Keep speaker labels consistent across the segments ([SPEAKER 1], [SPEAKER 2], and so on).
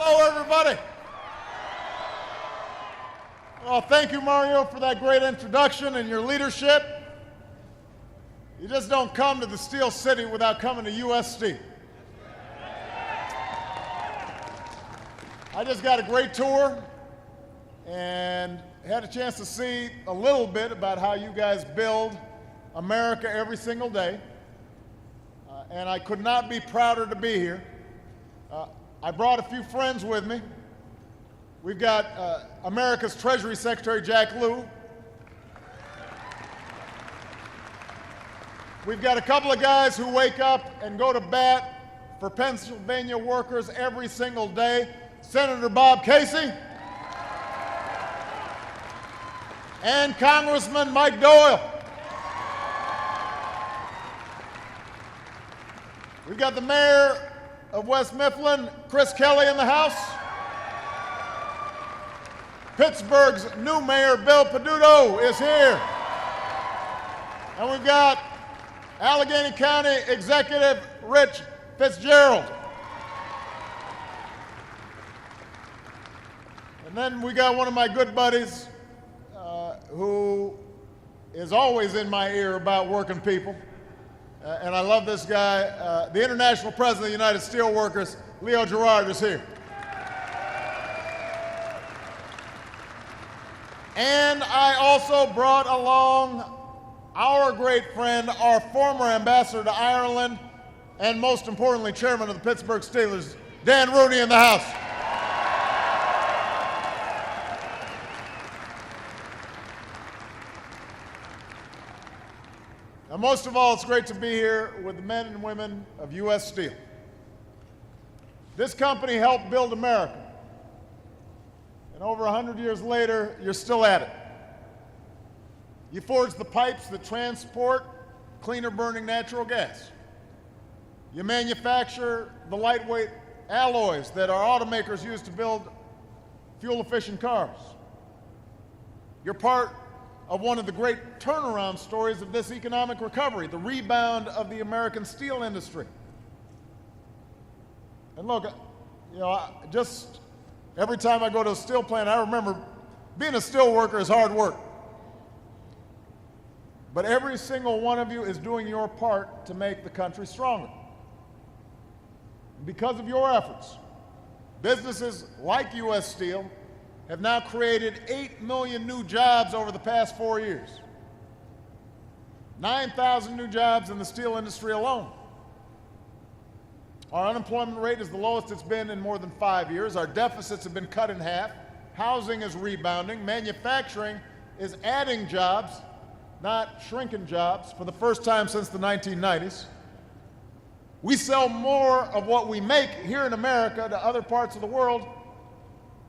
[SPEAKER 1] Hello, everybody. Well, thank you, Mario, for that great introduction and your leadership. You just don't come to the Steel City without coming to U.S. Steel. I just got a great tour and had a chance to see a little bit about how you guys build America every single day. And I could not be prouder to be here. I brought a few friends with me. We've got America's Treasury Secretary, Jack Lew. We've got a couple of guys who wake up and go to bat for Pennsylvania workers every single day. Senator Bob Casey and Congressman Mike Doyle. We've got the mayor of West Mifflin, Chris Kelly, in the House. Pittsburgh's new mayor, Bill Peduto, is here. And we've got Allegheny County Executive Rich Fitzgerald. And then we got one of my good buddies who is always in my ear about working people. And I love this guy. The International President of the United Steelworkers, Leo Gerard, is here. And I also brought along our great friend, our former ambassador to Ireland, and most importantly, chairman of the Pittsburgh Steelers, Dan Rooney, in the House. And most of all, it's great to be here with the men and women of U.S. Steel. This company helped build America. And over 100 years later, you're still at it. You forge the pipes that transport cleaner burning natural gas. You manufacture the lightweight alloys that our automakers use to build fuel-efficient cars. You're part of one of the great turnaround stories of this economic recovery, the rebound of the American steel industry. And look, you know, just every time I go to a steel plant, I remember being a steel worker is hard work. But every single one of you is doing your part to make the country stronger. And because of your efforts, businesses like U.S. Steel have now created 8 million new jobs over the past 4 years. 9,000 new jobs in the steel industry alone. Our unemployment rate is the lowest it's been in more than 5 years. Our deficits have been cut in half. Housing is rebounding. Manufacturing is adding jobs, not shrinking jobs, for the first time since the 1990s. We sell more of what we make here in America to other parts of the world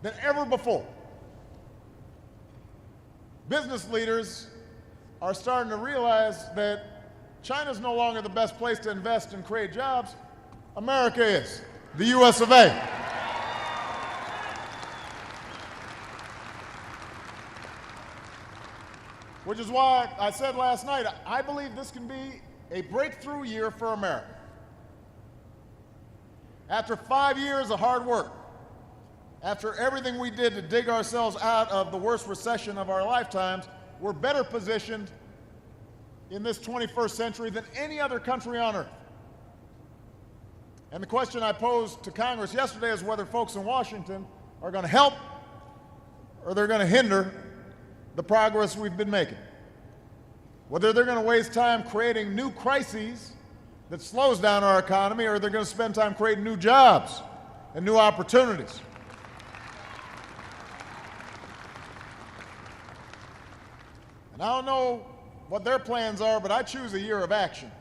[SPEAKER 1] than ever before. Business leaders are starting to realize that China's no longer the best place to invest and create jobs. America is, the US of A. Which is why I said last night, I believe this can be a breakthrough year for America. After 5 years of hard work, after everything we did to dig ourselves out of the worst recession of our lifetimes, we're better positioned in this 21st century than any other country on earth. And the question I posed to Congress yesterday is whether folks in Washington are going to help or they're going to hinder the progress we've been making. Whether they're going to waste time creating new crises that slows down our economy, or they're going to spend time creating new jobs and new opportunities. And I don't know what their plans are, but I choose a year of action.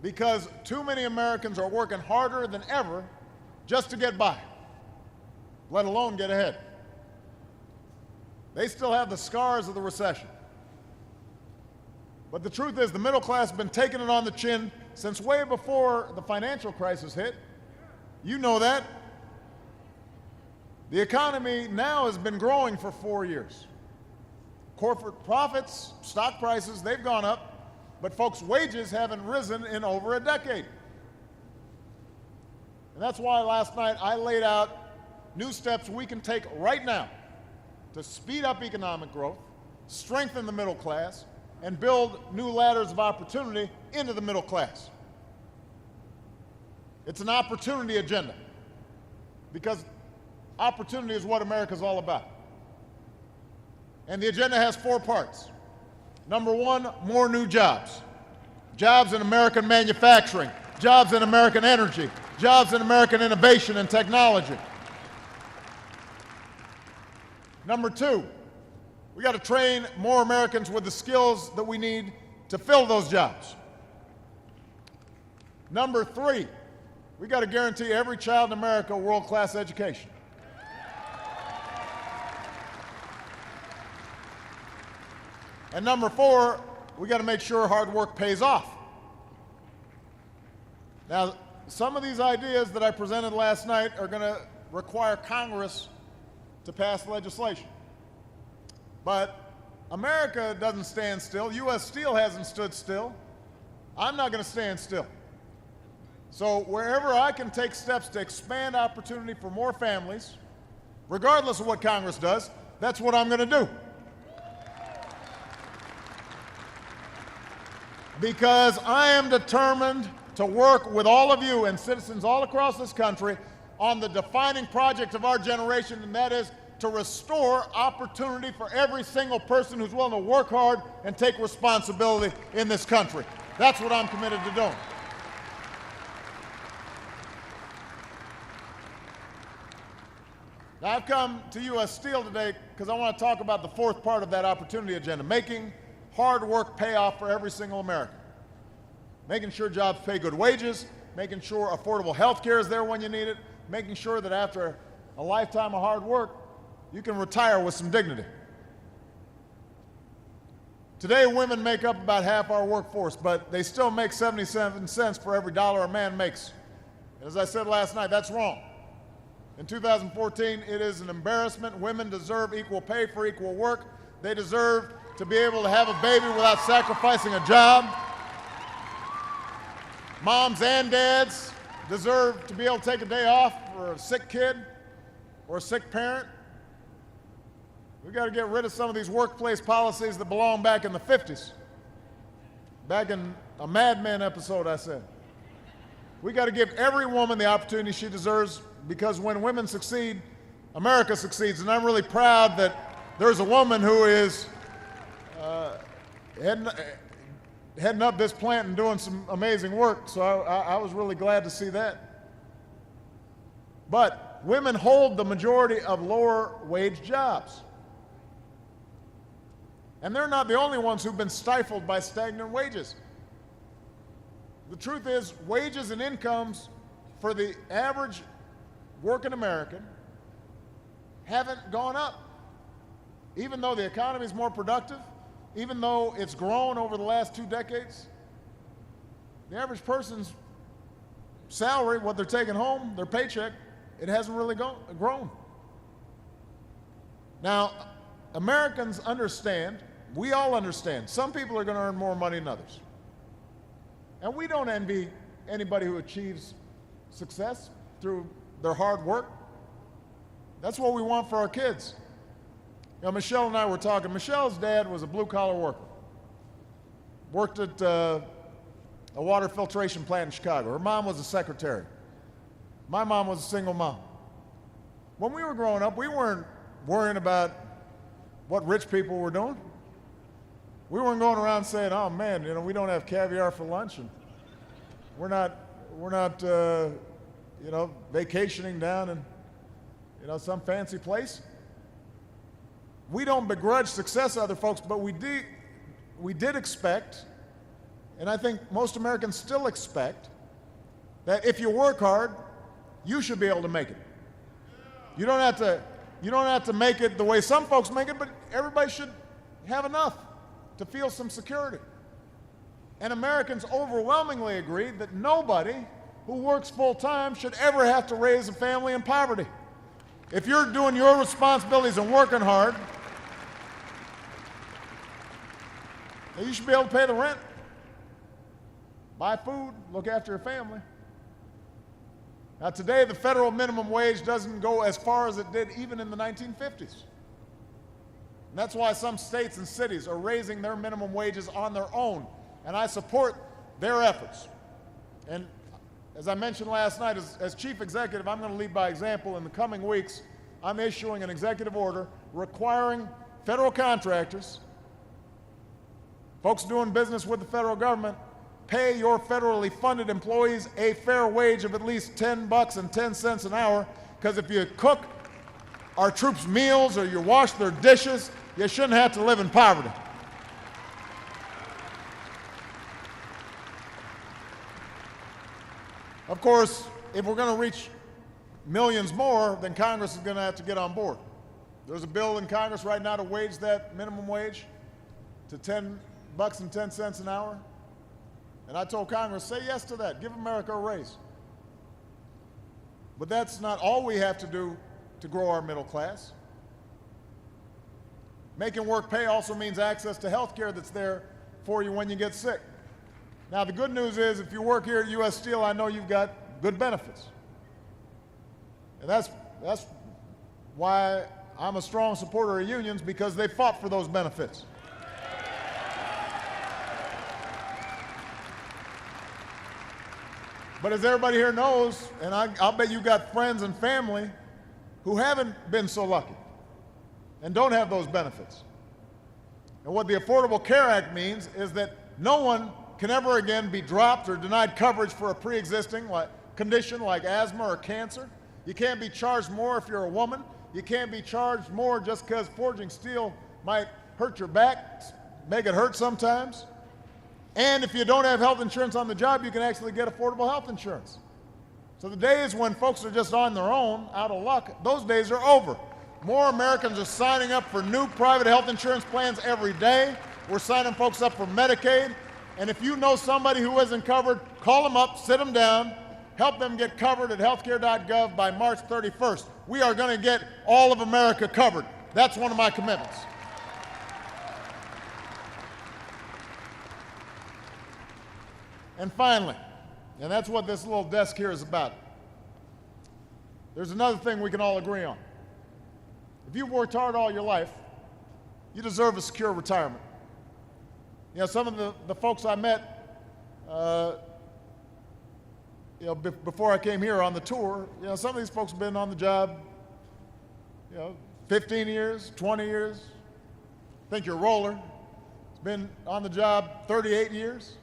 [SPEAKER 1] Because too many Americans are working harder than ever just to get by, let alone get ahead. They still have the scars of the recession. But the truth is, the middle class has been taking it on the chin since way before the financial crisis hit. You know that. The economy now has been growing for 4 years. Corporate profits, stock prices, they've gone up, but folks' wages haven't risen in over a decade. And that's why last night I laid out new steps we can take right now to speed up economic growth, strengthen the middle class, and build new ladders of opportunity into the middle class. It's an opportunity agenda, because opportunity is what America's all about. And the agenda has 4 parts. Number 1, more new jobs. Jobs in American manufacturing, jobs in American energy, jobs in American innovation and technology. Number 2, we got to train more Americans with the skills that we need to fill those jobs. Number 3, we got to guarantee every child in America a world-class education. And number 4, we got to make sure hard work pays off. Now, some of these ideas that I presented last night are going to require Congress to pass legislation. But America doesn't stand still. U.S. Steel hasn't stood still. I'm not going to stand still. So wherever I can take steps to expand opportunity for more families, regardless of what Congress does, that's what I'm going to do. Because I am determined to work with all of you and citizens all across this country on the defining project of our generation, and that is to restore opportunity for every single person who's willing to work hard and take responsibility in this country. That's what I'm committed to doing. Now, I've come to U.S. Steel today because I want to talk about the 4th part of that opportunity agenda, making hard work pay off for every single American. Making sure jobs pay good wages, making sure affordable health care is there when you need it, making sure that after a lifetime of hard work, you can retire with some dignity. Today, women make up about half our workforce, but they still make 77 cents for every dollar a man makes. And as I said last night, that's wrong. In 2014, it is an embarrassment. Women deserve equal pay for equal work. They deserve to be able to have a baby without sacrificing a job. Moms and dads deserve to be able to take a day off for a sick kid or a sick parent. We've got to get rid of some of these workplace policies that belong back in the 50s. Back in a Mad Men episode, I said. We got to give every woman the opportunity she deserves, because when women succeed, America succeeds. And I'm really proud that there's a woman who is heading up this plant and doing some amazing work, so I was really glad to see that. But women hold the majority of lower wage jobs. And they're not the only ones who've been stifled by stagnant wages. The truth is, wages and incomes for the average working American haven't gone up. Even though the economy is more productive, even though it's grown over the last 2 decades, the average person's salary, what they're taking home, their paycheck, it hasn't really grown. Now, Americans understand, we all understand, some people are going to earn more money than others. And we don't envy anybody who achieves success through their hard work. That's what we want for our kids. You know, Michelle and I were talking. Michelle's dad was a blue-collar worker. Worked at a water filtration plant in Chicago. Her mom was a secretary. My mom was a single mom. When we were growing up, we weren't worrying about what rich people were doing. We weren't going around saying, oh man, you know, we don't have caviar for lunch, and we're not you know, vacationing down in, you know, some fancy place. We don't begrudge success of other folks, but we did expect, and I think most Americans still expect, that if you work hard, you should be able to make it. You don't have to make it the way some folks make it, but everybody should have enough to feel some security. And Americans overwhelmingly agree that nobody who works full-time should ever have to raise a family in poverty. If you're doing your responsibilities and working hard, then you should be able to pay the rent, buy food, look after your family. Now today, the federal minimum wage doesn't go as far as it did even in the 1950s. And that's why some states and cities are raising their minimum wages on their own, and I support their efforts. And as I mentioned last night, as chief executive, I'm going to lead by example. In the coming weeks, I'm issuing an executive order requiring federal contractors, folks doing business with the federal government, pay your federally funded employees a fair wage of at least $10.10 an hour, because if you cook our troops' meals or you wash their dishes, you shouldn't have to live in poverty. Of course, if we're going to reach millions more, then Congress is going to have to get on board. There's a bill in Congress right now to wage that minimum wage to $10.10 an hour. And I told Congress, say yes to that. Give America a raise. But that's not all we have to do to grow our middle class. Making work pay also means access to health care that's there for you when you get sick. Now, the good news is if you work here at U.S. Steel, I know you've got good benefits. And that's why I'm a strong supporter of unions, because they fought for those benefits. But as everybody here knows, and I'll bet you've got friends and family who haven't been so lucky and don't have those benefits. And what the Affordable Care Act means is that no one can ever again be dropped or denied coverage for a pre-existing condition like asthma or cancer. You can't be charged more if you're a woman. You can't be charged more just because forging steel might hurt your back, make it hurt sometimes. And if you don't have health insurance on the job, you can actually get affordable health insurance. So the days when folks are just on their own, out of luck, those days are over. More Americans are signing up for new private health insurance plans every day. We're signing folks up for Medicaid. And if you know somebody who isn't covered, call them up, sit them down, help them get covered at healthcare.gov by March 31st. We are going to get all of America covered. That's one of my commitments. And finally, and that's what this little desk here is about, there's another thing we can all agree on. If you've worked hard all your life, you deserve a secure retirement. You know, some of the folks I met, before I came here on the tour, some of these folks have been on the job, 15 years, 20 years. I think your roller has been on the job 38 years.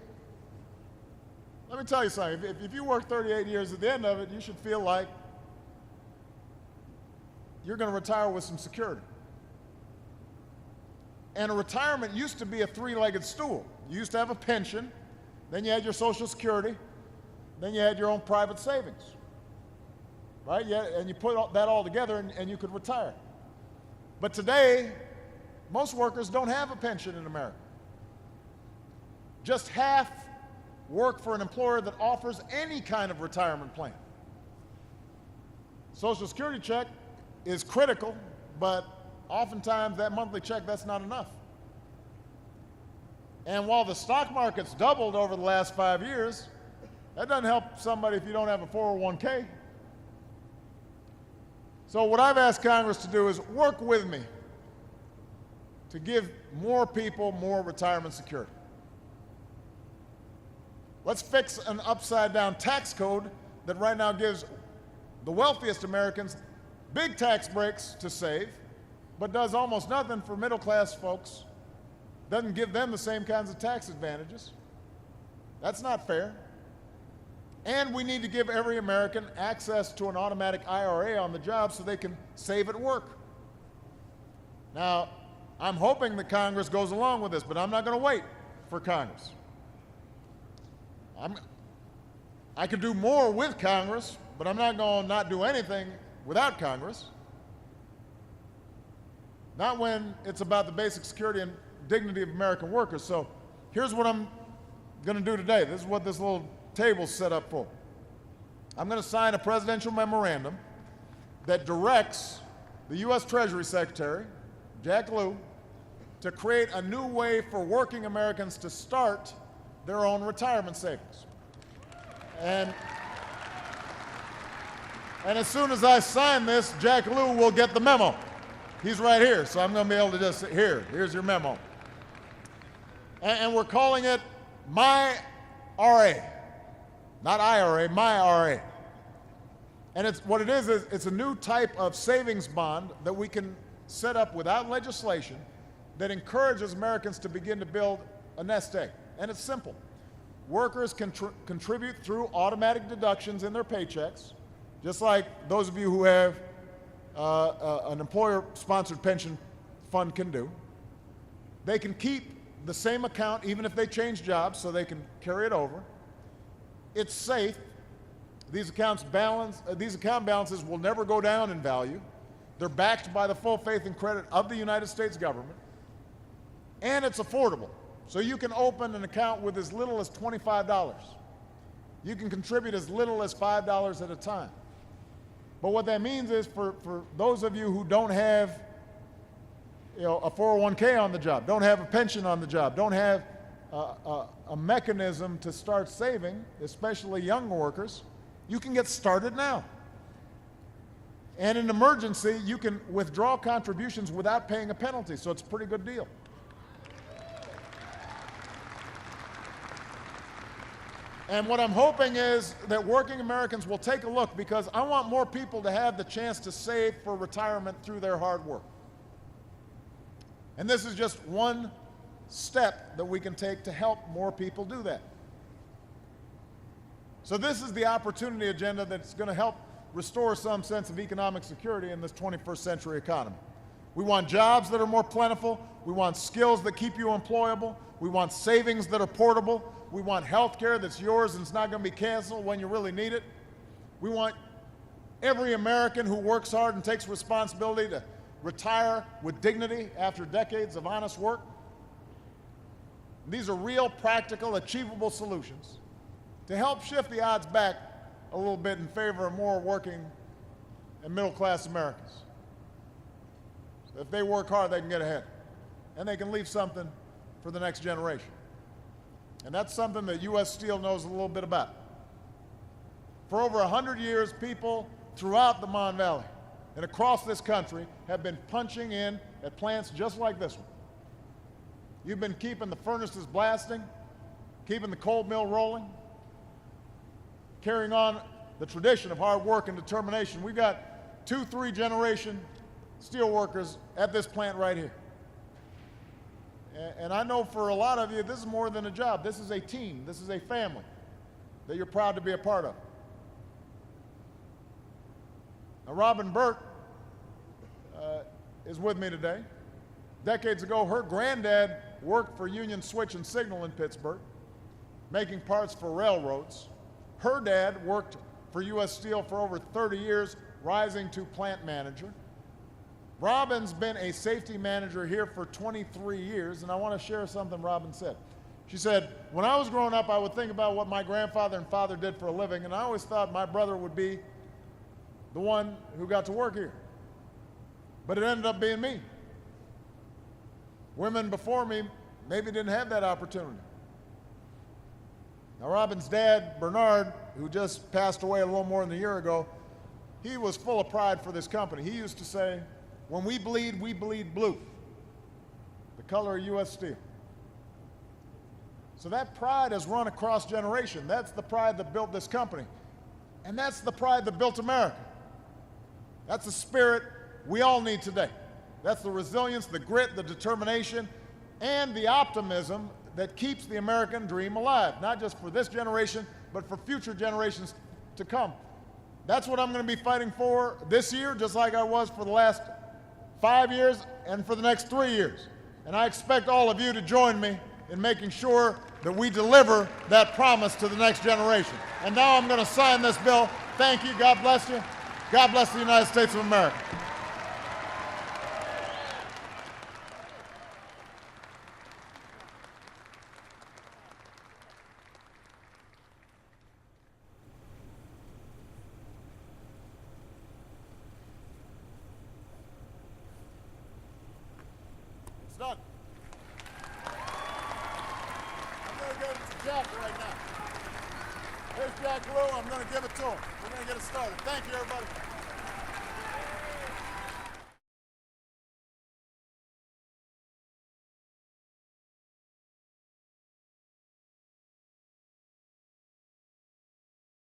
[SPEAKER 1] Let me tell you something. If you work 38 years, at the end of it, you should feel like you're going to retire with some security. And a retirement used to be a three-legged stool. You used to have a pension, then you had your Social Security, then you had your own private savings, right? And you put that all together and you could retire. But today, most workers don't have a pension in America. Just half work for an employer that offers any kind of retirement plan. Social Security check is critical, but oftentimes that monthly check, that's not enough. And while the stock market's doubled over the last 5 years, that doesn't help somebody if you don't have a 401k. So what I've asked Congress to do is work with me to give more people more retirement security. Let's fix an upside-down tax code that right now gives the wealthiest Americans big tax breaks to save, but does almost nothing for middle-class folks, doesn't give them the same kinds of tax advantages. That's not fair. And we need to give every American access to an automatic IRA on the job so they can save at work. Now, I'm hoping that Congress goes along with this, but I'm not going to wait for Congress. I could do more with Congress, but I'm not going to not do anything without Congress. Not when it's about the basic security and dignity of American workers. So here's what I'm going to do today. This is what this little table's set up for. I'm going to sign a presidential memorandum that directs the U.S. Treasury Secretary, Jack Lew, to create a new way for working Americans to start their own retirement savings. And And as soon as I sign this, Jack Lew will get the memo. He's right here, so I'm going to be able to just say, here's your memo. And we're calling it My RA. Not IRA, My RA. And what it is it's a new type of savings bond that we can set up without legislation that encourages Americans to begin to build a nest egg. And it's simple. Workers can contribute through automatic deductions in their paychecks, just like those of you who have an employer-sponsored pension fund can do. They can keep the same account even if they change jobs, so they can carry it over. It's safe. These account balances will never go down in value. They're backed by the full faith and credit of the United States government. And it's affordable. So you can open an account with as little as $25. You can contribute as little as $5 at a time. But what that means is for those of you who don't have a 401k on the job, don't have a pension on the job, don't have a mechanism to start saving, especially young workers, you can get started now. And in an emergency, you can withdraw contributions without paying a penalty, so it's a pretty good deal. And what I'm hoping is that working Americans will take a look, because I want more people to have the chance to save for retirement through their hard work. And this is just one step that we can take to help more people do that. So this is the opportunity agenda that's going to help restore some sense of economic security in this 21st century economy. We want jobs that are more plentiful. We want skills that keep you employable. We want savings that are portable. We want health care that's yours and it's not going to be canceled when you really need it. We want every American who works hard and takes responsibility to retire with dignity after decades of honest work. These are real, practical, achievable solutions to help shift the odds back a little bit in favor of more working and middle-class Americans. So if they work hard, they can get ahead. And they can leave something for the next generation. And that's something that U.S. Steel knows a little bit about. For over 100 years, people throughout the Mon Valley and across this country have been punching in at plants just like this one. You've been keeping the furnaces blasting, keeping the cold mill rolling, carrying on the tradition of hard work and determination. We've got 2-3 generation steel workers at this plant right here. And I know for a lot of you, this is more than a job. This is a team. This is a family that you're proud to be a part of. Now, Robin Burke is with me today. Decades ago, her granddad worked for Union Switch and Signal in Pittsburgh, making parts for railroads. Her dad worked for U.S. Steel for over 30 years, rising to plant manager. Robin's been a safety manager here for 23 years, and I want to share something Robin said. She said, when I was growing up, I would think about what my grandfather and father did for a living, and I always thought my brother would be the one who got to work here. But it ended up being me. Women before me maybe didn't have that opportunity. Now, Robin's dad, Bernard, who just passed away a little more than a year ago, he was full of pride for this company. He used to say, when we bleed blue, the color of U.S. Steel. So that pride has run across generation. That's the pride that built this company. And that's the pride that built America. That's the spirit we all need today. That's the resilience, the grit, the determination, and the optimism that keeps the American dream alive, not just for this generation, but for future generations to come. That's what I'm going to be fighting for this year, just like I was for the last 5 years and for the next 3 years. And I expect all of you to join me in making sure that we deliver that promise to the next generation. And now I'm going to sign this bill. Thank you. God bless you. God bless the United States of America. It's done. I'm going to go to Jack right now. Here's Jack Lou. I'm going to give it to him. We're going to get it started. Thank you, everybody.